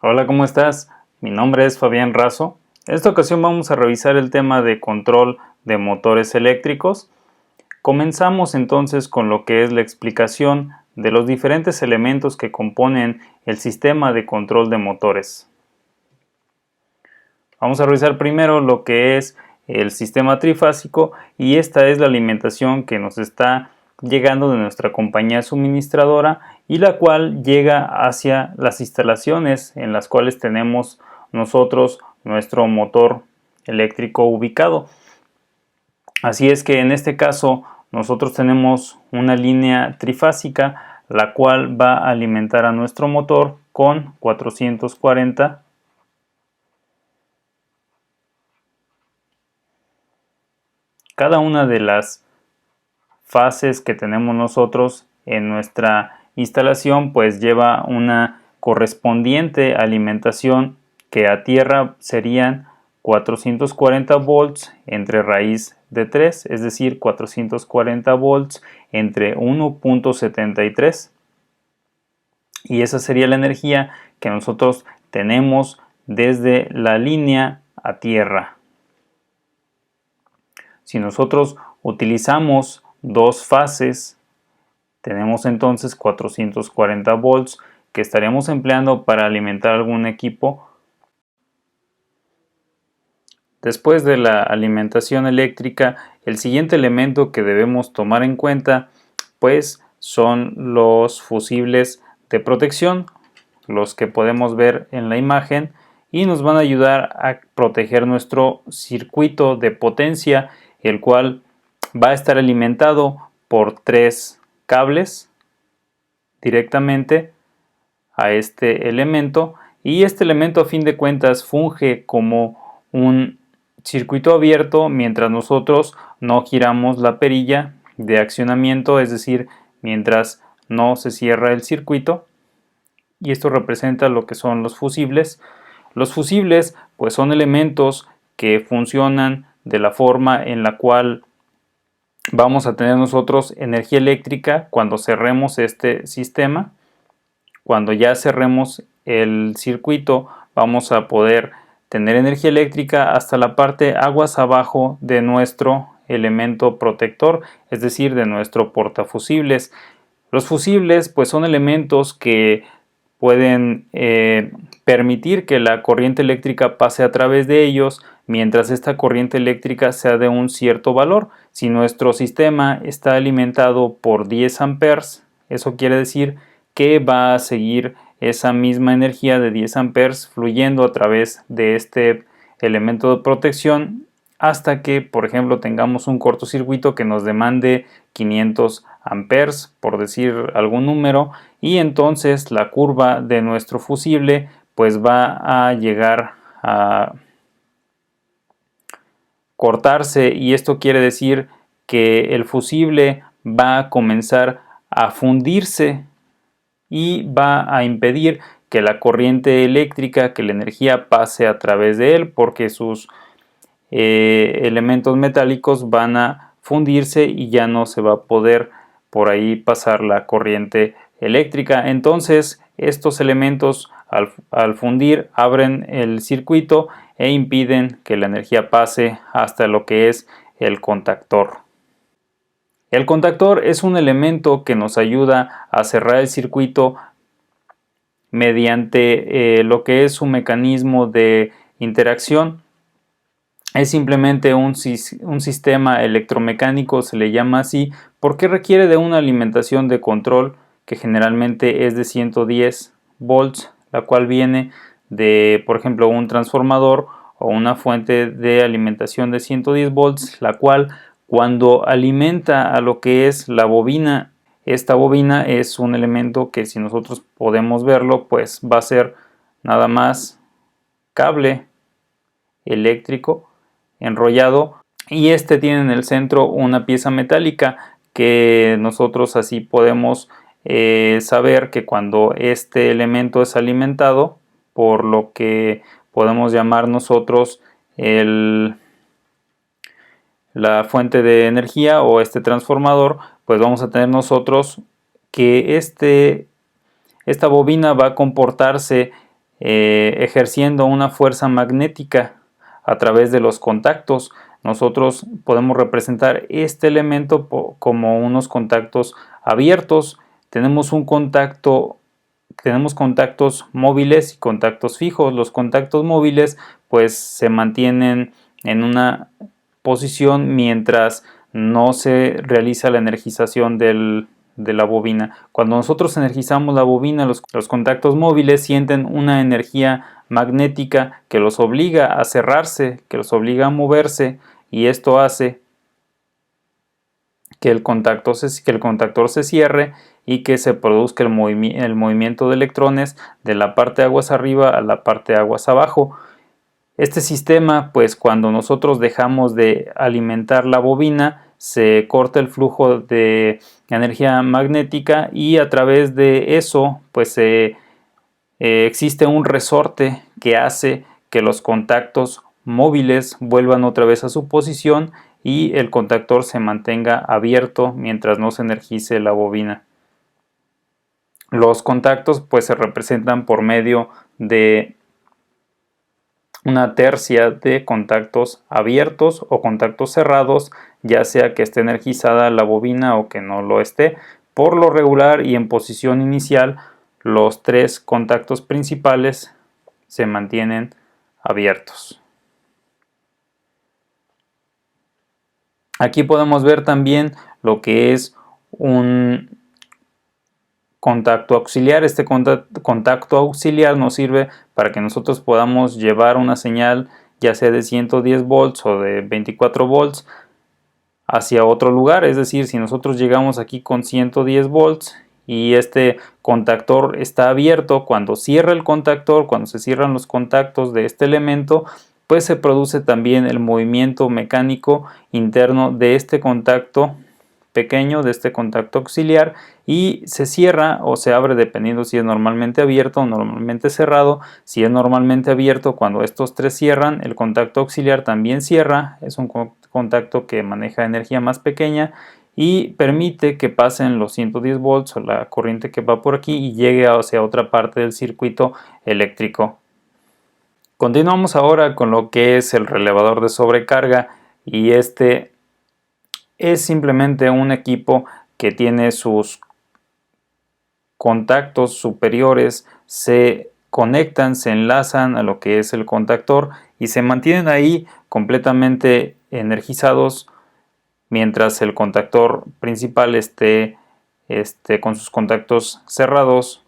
Hola, ¿cómo estás? Mi nombre es Fabián Razo. En esta ocasión vamos a revisar el tema de control de motores eléctricos. Comenzamos entonces con lo que es la explicación de los diferentes elementos que componen el sistema de control de motores. Vamos a revisar primero lo que es el sistema trifásico, y esta es la alimentación que nos está llegando de nuestra compañía suministradora y la cual llega hacia las instalaciones en las cuales tenemos nosotros nuestro motor eléctrico ubicado. Así es que en este caso nosotros tenemos una línea trifásica la cual va a alimentar a nuestro motor con 440. Cada una de las fases que tenemos nosotros en nuestra instalación pues lleva una correspondiente alimentación que a tierra serían 440 volts entre raíz de 3, es decir 440 volts entre 1.73, y esa sería la energía que nosotros tenemos desde la línea a tierra. Si nosotros utilizamos dos fases, tenemos entonces 440 volts que estaríamos empleando para alimentar algún equipo. Después de la alimentación eléctrica, el siguiente elemento que debemos tomar en cuenta pues son los fusibles de protección, los que podemos ver en la imagen, y nos van a ayudar a proteger nuestro circuito de potencia, el cual va a estar alimentado por tres cables directamente a este elemento, y este elemento a fin de cuentas funge como un circuito abierto mientras nosotros no giramos la perilla de accionamiento, es decir, mientras no se cierra el circuito, y esto representa lo que son los fusibles. Los fusibles pues son elementos que funcionan de la forma en la cual vamos a tener nosotros energía eléctrica cuando cerremos este sistema. Cuando ya cerremos el circuito vamos a poder tener energía eléctrica hasta la parte aguas abajo de nuestro elemento protector, es decir, de nuestro portafusibles. Los fusibles pues son elementos que pueden permitir que la corriente eléctrica pase a través de ellos mientras esta corriente eléctrica sea de un cierto valor. Si nuestro sistema está alimentado por 10 amperes, eso quiere decir que va a seguir esa misma energía de 10 amperes fluyendo a través de este elemento de protección hasta que, por ejemplo, tengamos un cortocircuito que nos demande 500 amperes, por decir algún número, y entonces la curva de nuestro fusible pues va a llegar a cortarse, y esto quiere decir que el fusible va a comenzar a fundirse y va a impedir que la corriente eléctrica, que la energía pase a través de él, porque sus elementos metálicos van a fundirse y ya no se va a poder por ahí pasar la corriente eléctrica. Entonces estos elementos al fundir abren el circuito e impiden que la energía pase hasta lo que es el contactor. El contactor es un elemento que nos ayuda a cerrar el circuito mediante lo que es un mecanismo de interacción. Es simplemente un sistema electromecánico, se le llama así, porque requiere de una alimentación de control que generalmente es de 110 volts, la cual viene de, por ejemplo, un transformador o una fuente de alimentación de 110 volts, la cual cuando alimenta a lo que es la bobina, esta bobina es un elemento que, si nosotros podemos verlo, pues va a ser nada más cable eléctrico enrollado, y este tiene en el centro una pieza metálica que nosotros así podemos saber que cuando este elemento es alimentado por lo que podemos llamar nosotros la fuente de energía o este transformador, pues vamos a tener nosotros que esta bobina va a comportarse ejerciendo una fuerza magnética a través de los contactos. Nosotros podemos representar este elemento como unos contactos abiertos. Tenemos contactos móviles y contactos fijos. Los contactos móviles pues se mantienen en una posición mientras no se realiza la energización de la bobina. Cuando nosotros energizamos la bobina, los contactos móviles sienten una energía magnética que los obliga a cerrarse, que los obliga a moverse, y esto hace que el contactor se cierre y que se produzca el movimiento de electrones de la parte de aguas arriba a la parte de aguas abajo. Este sistema, pues cuando nosotros dejamos de alimentar la bobina, se corta el flujo de energía magnética y a través de eso pues existe un resorte que hace que los contactos móviles vuelvan otra vez a su posición y el contactor se mantenga abierto mientras no se energice la bobina. Los contactos pues se representan por medio de una tercia de contactos abiertos o contactos cerrados, ya sea que esté energizada la bobina o que no lo esté. Por lo regular y en posición inicial, los tres contactos principales se mantienen abiertos. Aquí podemos ver también lo que es un contacto auxiliar. Este contacto auxiliar nos sirve para que nosotros podamos llevar una señal ya sea de 110 volts o de 24 volts hacia otro lugar. Es decir, si nosotros llegamos aquí con 110 volts y este contactor está abierto, cuando cierra el contactor, cuando se cierran los contactos de este elemento, pues se produce también el movimiento mecánico interno de este contacto pequeño, de este contacto auxiliar, y se cierra o se abre dependiendo si es normalmente abierto o normalmente cerrado. Si es normalmente abierto, cuando estos tres cierran, el contacto auxiliar también cierra. Es un contacto que maneja energía más pequeña y permite que pasen los 110 volts o la corriente que va por aquí y llegue hacia otra parte del circuito eléctrico. Continuamos ahora con lo que es el relevador de sobrecarga, y este es simplemente un equipo que tiene sus contactos superiores, se conectan, se enlazan a lo que es el contactor y se mantienen ahí completamente energizados mientras el contactor principal esté con sus contactos cerrados.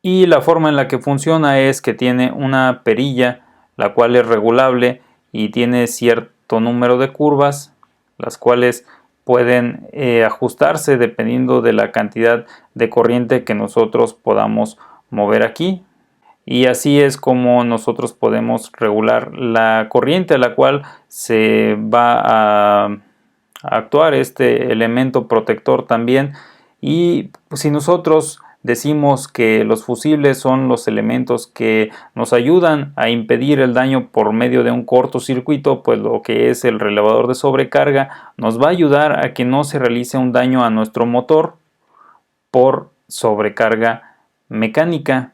Y la forma en la que funciona es que tiene una perilla, la cual es regulable y tiene cierto número de curvas, las cuales pueden ajustarse dependiendo de la cantidad de corriente que nosotros podamos mover aquí. Y así es como nosotros podemos regular la corriente a la cual se va a actuar este elemento protector también. Y si nosotros decimos que los fusibles son los elementos que nos ayudan a impedir el daño por medio de un cortocircuito, pues lo que es el relevador de sobrecarga nos va a ayudar a que no se realice un daño a nuestro motor por sobrecarga mecánica.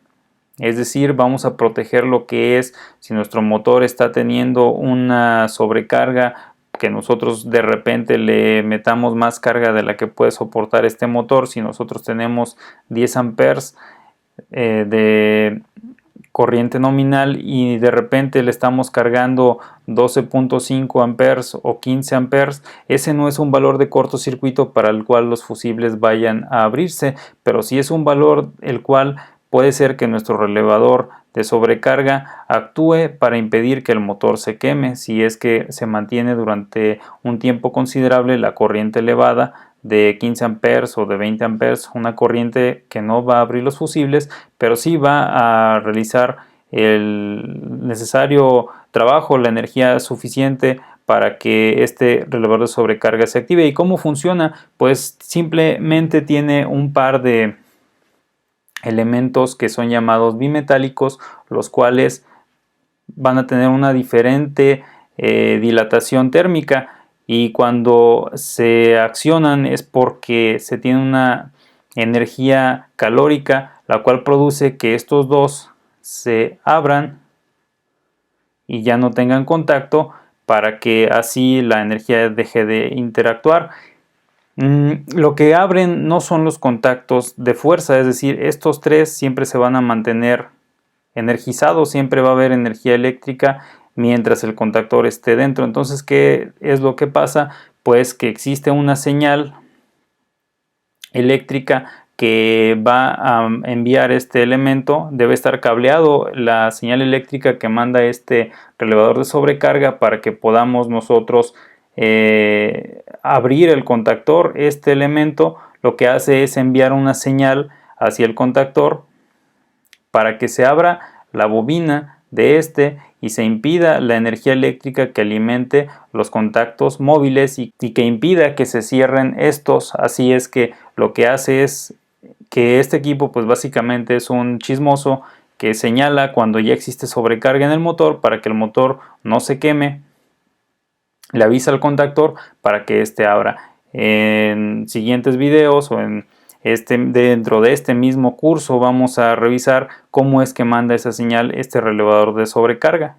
Es decir, vamos a proteger lo que es si nuestro motor está teniendo una sobrecarga, que nosotros de repente le metamos más carga de la que puede soportar este motor. Si nosotros tenemos 10 amperes de corriente nominal y de repente le estamos cargando 12.5 amperes o 15 amperes, ese no es un valor de cortocircuito para el cual los fusibles vayan a abrirse, pero sí es un valor el cual puede ser que nuestro relevador de sobrecarga actúe para impedir que el motor se queme si es que se mantiene durante un tiempo considerable la corriente elevada de 15 amperes o de 20 amperes, una corriente que no va a abrir los fusibles, pero sí va a realizar el necesario trabajo, la energía suficiente para que este relevador de sobrecarga se active. ¿Y cómo funciona? Pues simplemente tiene un par de elementos que son llamados bimetálicos, los cuales van a tener una diferente dilatación térmica, y cuando se accionan es porque se tiene una energía calórica la cual produce que estos dos se abran y ya no tengan contacto, para que así la energía deje de interactuar. Lo que abren no son los contactos de fuerza, es decir, estos tres siempre se van a mantener energizados, siempre va a haber energía eléctrica mientras el contactor esté dentro. Entonces, ¿qué es lo que pasa? Pues que existe una señal eléctrica que va a enviar este elemento. Debe estar cableado la señal eléctrica que manda este relevador de sobrecarga para que podamos nosotros abrir el contactor. Este elemento lo que hace es enviar una señal hacia el contactor para que se abra la bobina de este y se impida la energía eléctrica que alimente los contactos móviles y que impida que se cierren estos. Así es que lo que hace es que este equipo pues básicamente es un chismoso que señala cuando ya existe sobrecarga en el motor para que el motor no se queme. Le avisa al contactor para que éste abra. En siguientes videos o dentro de este mismo curso vamos a revisar cómo es que manda esa señal este relevador de sobrecarga.